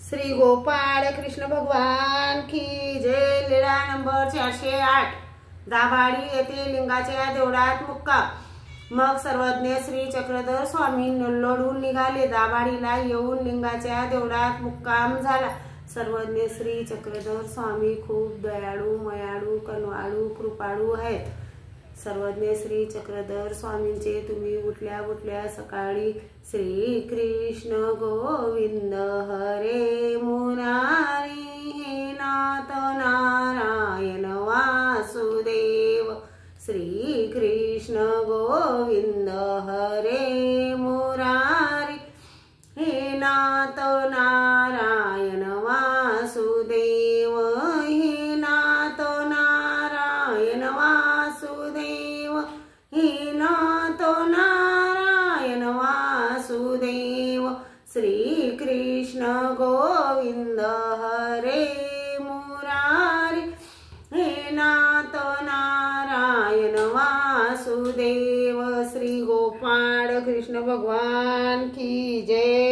श्री गोपाळ कृष्ण भगवान की जय। लीळा नंबर 408। दाभाडी येथे लिंगाच्या देवळात मुक्काम। मग सर्वज्ञ श्री चक्रधर स्वामी नल्लोडून निघाले। दाभाडीला येऊन लिंगाच्या देवळात मुक्काम झाला। सर्वज्ञ श्री चक्रधर स्वामी खूप दयाळू, मयाळू, कनवाळू, कृपाळू आहेत। सर्वज्ञ श्री चक्रधर स्वामींचे तुम्ही उठल्या सकाळी श्री कृष्ण गोविंद हरे मुरारी हे नाथ नारायण वासुदेव। श्री कृष्ण गोविंद हरे मुरारी हे नाथ नारायण वासुदेव। हे नाथ नारायण वासुदेव। हे नाथ नारायण वासुदेव। श्री कृष्ण गोविंद हरे मुरारी हे नाथ नारायण वासुदेव। श्री गोपाळ कृष्ण भगवान की जय।